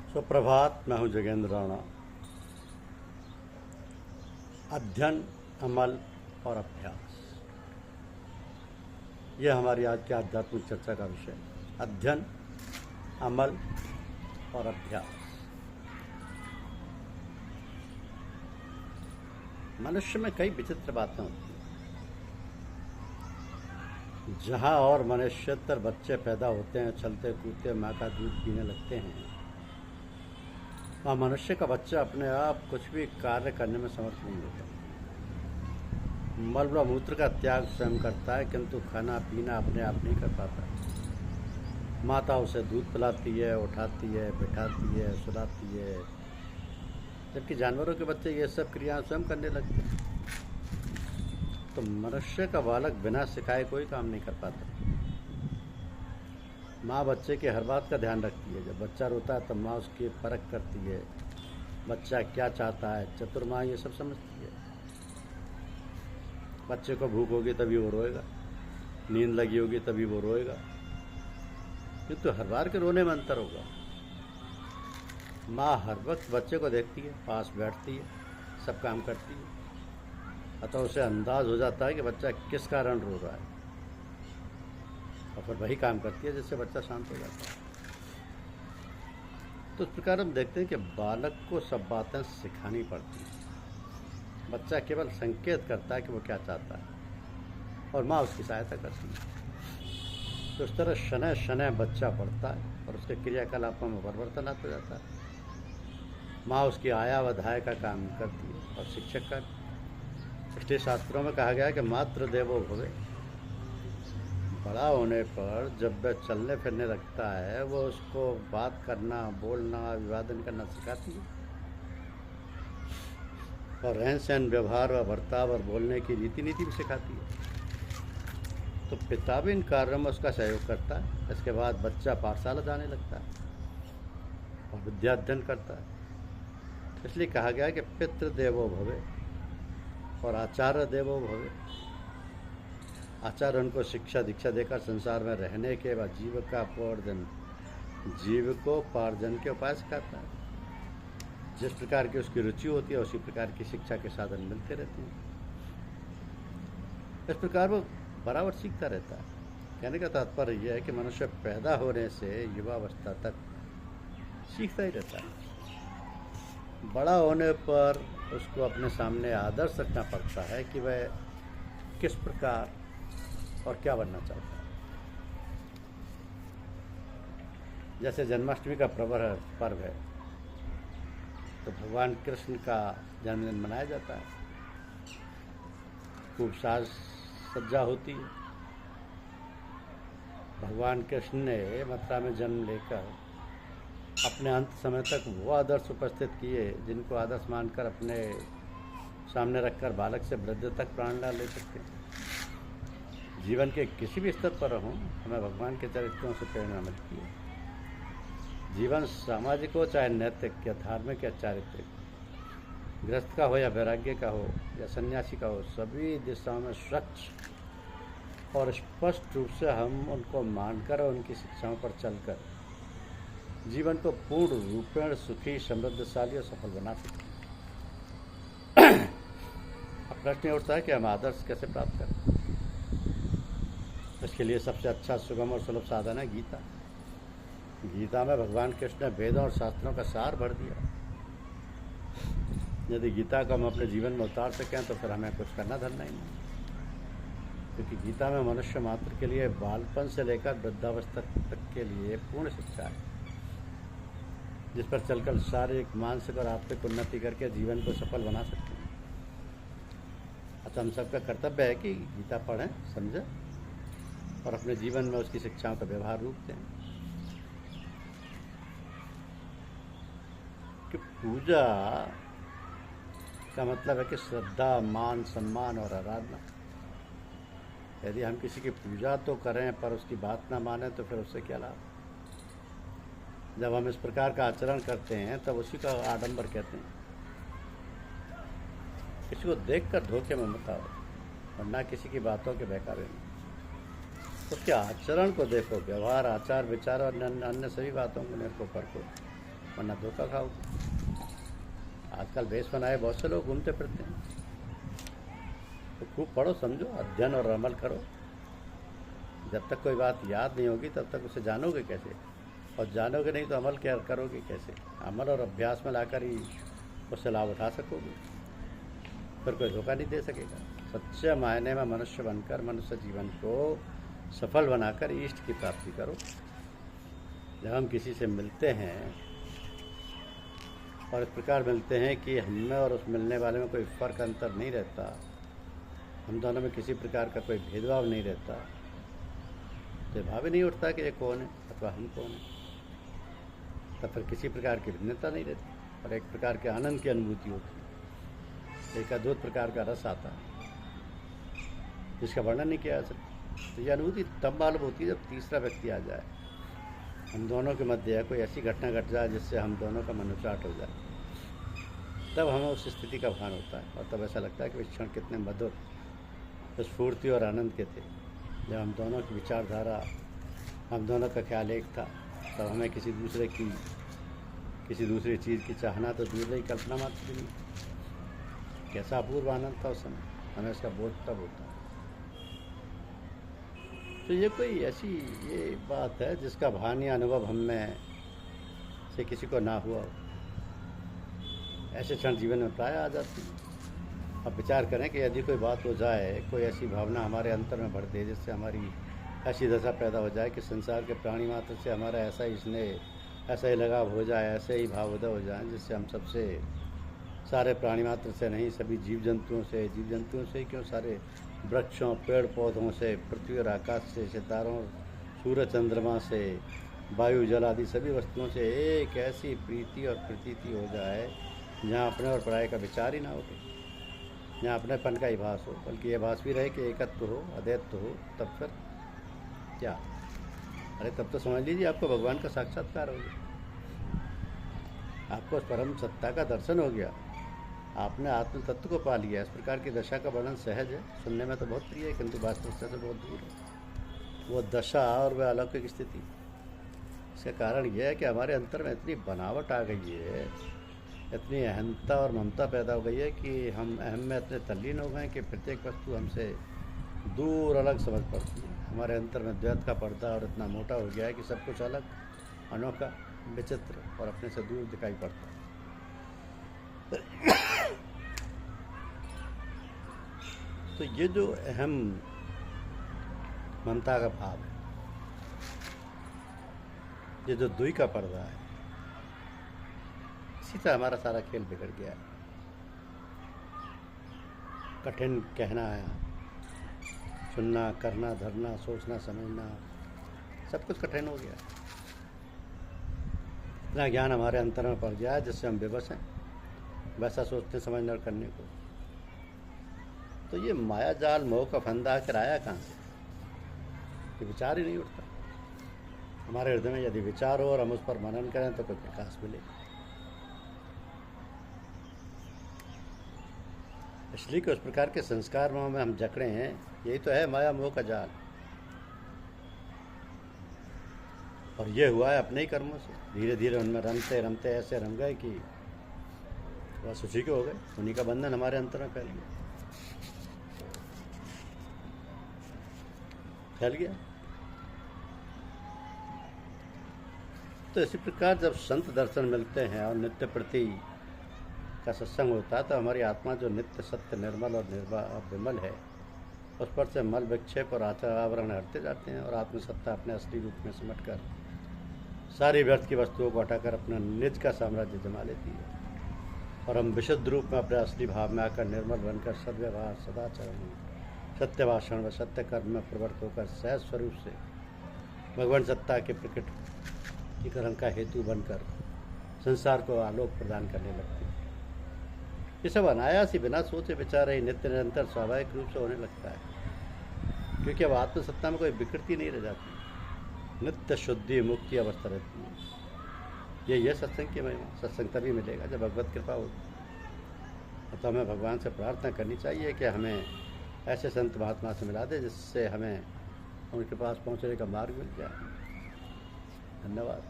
सुप्रभात। मैं हूं जोगेंद्र राणा। अध्ययन, अमल और अभ्यास, यह हमारी आज की आध्यात्मिक चर्चा का विषय है। अध्ययन, अमल और अभ्यास। मनुष्य में कई विचित्र बातें होती हैं। जहाँ और मनुष्यतर बच्चे पैदा होते हैं, चलते कूदते माँ का दूध पीने लगते हैं, वहाँ मनुष्य का बच्चा अपने आप कुछ भी कार्य करने में समर्थ नहीं होता। मल व मूत्र का त्याग स्वयं करता है, किंतु खाना पीना अपने आप नहीं कर पाता। माता उसे दूध पिलाती है, उठाती है, बिठाती है, सुलाती है, जबकि जानवरों के बच्चे ये सब क्रियाएं स्वयं करने लगते हैं। तो मनुष्य का बालक बिना सिखाए कोई काम नहीं कर पाता। माँ बच्चे की हर बात का ध्यान रखती है। जब बच्चा रोता है तब माँ उसकी परख करती है, बच्चा क्या चाहता है। चतुर माँ ये सब समझती है। बच्चे को भूख होगी तभी वो रोएगा, नींद लगी होगी तभी वो रोएगा, किंतु हर बार के रोने में अंतर होगा। माँ हर वक्त बच्चे को देखती है, पास बैठती है, सब काम करती है, अतः उसे अंदाज हो जाता है कि बच्चा किस कारण रो रहा है, और फिर वही काम करती है जिससे बच्चा शांत हो जाता है। तो इस प्रकार हम देखते हैं कि बालक को सब बातें सिखानी पड़ती हैं। बच्चा केवल संकेत करता है कि वो क्या चाहता है, और माँ उसकी सहायता करती है। तो इस तरह शनय शनय बच्चा बढ़ता है और उसके क्रियाकलापों में परिवर्तन आता जाता है। माँ उसकी आया वधाय का काम करती है और शिक्षक का। इसलिए शास्त्रों में कहा गया है कि मातृ देवो भवे। बड़ा होने पर जब वह चलने फिरने लगता है, वो उसको बात करना, बोलना, अभिवादन करना सिखाती है, और रहन सहन, व्यवहार व बर्ताव और बोलने की रीति नीति भी सिखाती है। तो पिता भी इन कार्यों में उसका सहयोग करता है। इसके बाद बच्चा पाठशाला जाने लगता है और विद्या अध्ययन करता है। इसलिए कहा गया कि पितृ देवो भवे और आचार्य देवो भवे। आचार्य उनको शिक्षा दीक्षा देकर संसार में रहने के व जीविकोपार्जन के उपाय सिखाता है। जिस प्रकार की उसकी रुचि होती है उसी प्रकार की शिक्षा के साधन मिलते रहते हैं। इस प्रकार वो बराबर सीखता रहता है। कहने का तात्पर्य यह है कि मनुष्य पैदा होने से युवावस्था तक सीखता ही रहता है। बड़ा होने पर उसको अपने सामने आदर्श रखना पड़ता है कि वह किस प्रकार और क्या बनना चाहता है। जैसे जन्माष्टमी का पर्व है, तो भगवान कृष्ण का जन्मदिन मनाया जाता है। खूब साज सज्जा होती है। भगवान कृष्ण ने मथुरा में जन्म लेकर अपने अंत समय तक वो आदर्श उपस्थित किए जिनको आदर्श मानकर अपने सामने रखकर बालक से वृद्ध तक प्राणदान ले सकते हैं। जीवन के किसी भी स्तर पर हों, हमें भगवान के चरित्रों से प्रेरणा मिलती है। जीवन सामाजिक हो चाहे नैतिक या धार्मिक या चारित्रिक, गृहस्थ का हो या वैराग्य का हो या सन्यासी का हो, सभी दिशाओं में स्वच्छ और स्पष्ट रूप से हम उनको मानकर और उनकी शिक्षाओं पर चलकर जीवन को पूर्ण रूपेण सुखी, समृद्धशाली और सफल बना सकते हैं। अब प्रश्न उठता है कि हम आदर्श कैसे प्राप्त करें। इसके लिए सबसे अच्छा, सुगम और सुलभ साधन है गीता। गीता में भगवान कृष्ण ने वेदों और शास्त्रों का सार भर दिया। यदि गीता को हम अपने जीवन में उतार सकें तो फिर हमें कुछ करना धरना ही नहीं, क्योंकि गीता में मनुष्य मात्र के लिए बालपन से लेकर वृद्धावस्था तक के लिए पूर्ण शिक्षा है, जिस पर चलकर शारीरिक, मानसिक और आर्थिक उन्नति करके जीवन को सफल बना सकते हैं। अतः हम सबका कर्तव्य है कि गीता पढ़ें, समझें और अपने जीवन में उसकी शिक्षाओं का व्यवहार रूप दें। कि पूजा का मतलब है कि श्रद्धा, मान, सम्मान और आराधना। यदि हम किसी की पूजा तो करें पर उसकी बात ना माने तो फिर उससे क्या लाभ। जब हम इस प्रकार का आचरण करते हैं तब उसी का आडंबर कहते हैं। किसी को देखकर धोखे में मत आओ, वरना किसी की बातों के बहकावे में। उसके आचरण को देखो, व्यवहार, आचार, विचार और अन्य सभी बातों को निरखो, परखो। वरना धोखा खाओगे। आजकल बेस बनाए बहुत से लोग घूमते फिरते हैं। तो खूब पढ़ो, समझो, अध्ययन और अमल करो। जब तक कोई बात याद नहीं होगी तब तक उसे जानोगे कैसे, और जानोगे नहीं तो अमल क्या करोगे कैसे। अमल और अभ्यास में लाकर ही उससे लाभ उठा सकोगे, फिर कोई धोखा नहीं दे सकेगा। सच्चे मायने में मनुष्य बनकर मनुष्य जीवन को सफल बनाकर इष्ट की प्राप्ति करो। जब हम किसी से मिलते हैं और इस प्रकार मिलते हैं कि हमें और उस मिलने वाले में कोई फ़र्क अंतर नहीं रहता, हम दोनों में किसी प्रकार का कोई भेदभाव नहीं रहता, तो भाव ही नहीं उठता कि ये कौन है अथवा हम कौन है। तब फिर किसी प्रकार की भिन्नता नहीं रहती और एक प्रकार के आनंद की अनुभूति होती, एक अद्भुत प्रकार का रस आता है जिसका वर्णन नहीं किया जा सकता। तो यह अनुभूति तब मालूम होती है जब तीसरा व्यक्ति आ जाए, हम दोनों के मध्य कोई ऐसी घटना घट जाए जिससे हम दोनों का मनोचाट हो जाए, तब हमें उस स्थिति का भान होता है। और तब ऐसा लगता है कि वे क्षण कितने मधुर, स्फूर्ति और आनंद के थे, जब हम दोनों की विचारधारा, हम दोनों का ख्याल एक था। तब हमें किसी दूसरी चीज़ की चाहना तो दूर रही, कल्पना मात्र भी नहीं। कैसा अपूर्व आनंद था उस समय, हमें इसका बोध तब होता है। तो ये कोई ऐसी ये बात है जिसका भान या अनुभव हम में से किसी को ना हुआ हो। ऐसे क्षण जीवन में प्राय आ जाती है। अब विचार करें कि यदि कोई बात हो जाए, कोई ऐसी भावना हमारे अंतर में भर दे जिससे हमारी ऐसी दशा पैदा हो जाए कि संसार के प्राणी मात्र से हमारा ऐसा ही स्नेह, ऐसा ही लगाव हो जाए, ऐसे ही भावोदय हो जाए जिससे हम सबसे, सारे प्राणी मात्र से नहीं, सभी जीव जंतुओं से ही क्यों, सारे वृक्षों, पेड़ पौधों से, पृथ्वी और आकाश से, सितारों, सूरज चंद्रमा से, वायु जल आदि सभी वस्तुओं से एक ऐसी प्रीति और प्रतीति हो जाए जहाँ अपने और पराये का विचार ही ना हो, जहाँ अपनेपन का ही भास हो, बल्कि ये भास भी रहे कि एकत्व हो, अद्वैत्व हो। तब फिर क्या, अरे तब तो समझ लीजिए आपको भगवान का साक्षात्कार हो गया, आपको उस परम सत्ता का दर्शन हो गया, आपने आत्म तत्व को पा लिया। इस प्रकार की दशा का वर्णन सहज है, सुनने में तो बहुत प्रिय है, किंतु वास्तविकता से बहुत दूर है वो दशा और वह अलौकिक स्थिति। इसका कारण यह है कि हमारे अंतर में इतनी बनावट आ गई है, इतनी अहंता और ममता पैदा हो गई है कि हम अहम में इतने तल्लीन हो गए कि प्रत्येक वस्तु हमसे दूर अलग समझ पड़ती है। हमारे अंतर में द्वैत का पर्दा और इतना मोटा हो गया है कि सब कुछ अलग, अनोखा, विचित्र और अपने से दूर दिखाई पड़ता है। तो ये जो अहम ममता का भाव है, ये जो दुई का पर्दा है, इसी से हमारा सारा खेल बिगड़ गया है। कठिन कहना आया, सुनना, करना, धरना, सोचना, समझना, सब कुछ कठिन हो गया। इतना ज्ञान हमारे अंतर में पड़ गया है जिससे हम बेबस हैं वैसा सोचते, समझने और करने को। तो ये माया जाल मोह का फंदा आकर आया कहाँ से? ये विचार ही नहीं उठता हमारे हृदय में। यदि विचार हो और हम उस पर मनन करें तो कोई प्रकाश मिले। इसलिए कि उस प्रकार के संस्कार मोह में हम जकड़े हैं। यही तो है माया मोह का जाल। और ये हुआ है अपने ही कर्मों से। धीरे धीरे उनमें रमते रमते ऐसे रम गए कि बस उसी के हो गए। उन्हीं का बंधन हमारे अंतर में फैल गया। तो इसी प्रकार जब संत दर्शन मिलते हैं और नित्य प्रति का सत्संग होता है तो हमारी आत्मा जो नित्य सत्य निर्मल और विमल है, उस पर से मल विक्षेप और आवरण हटते जाते हैं और आत्मसत्ता अपने असली रूप में सिमट कर सारी व्यर्थ की वस्तुओं को हटाकर अपना निज का साम्राज्य जमा लेती है। और हम विशुद्ध रूप में अपने असली भाव में आकर निर्मल बनकर सद्व्यवहार, सदाचरण, सत्य भाषण व सत्य कर्म में प्रवृत्त होकर सहज स्वरूप से भगवान सत्ता के प्रकटीकरण का हेतु बनकर संसार को आलोक प्रदान करने लगती है। ये सब अनायास ही बिना सोचे विचारे ही नित्य निरंतर स्वाभाविक रूप से होने लगता है, क्योंकि अब आत्मसत्ता में कोई विकृति नहीं रह जाती, नित्य शुद्धि मुक्ति अवस्था रहती है। ये सत्संग की महिमा। सत्संग तभी मिलेगा जब भगवत कृपा होगी। तो हमें भगवान से प्रार्थना करनी चाहिए कि हमें ऐसे संत महात्मा से मिला दे जिससे हमें उनके पास पहुंचने का मार्ग मिल जाए। धन्यवाद।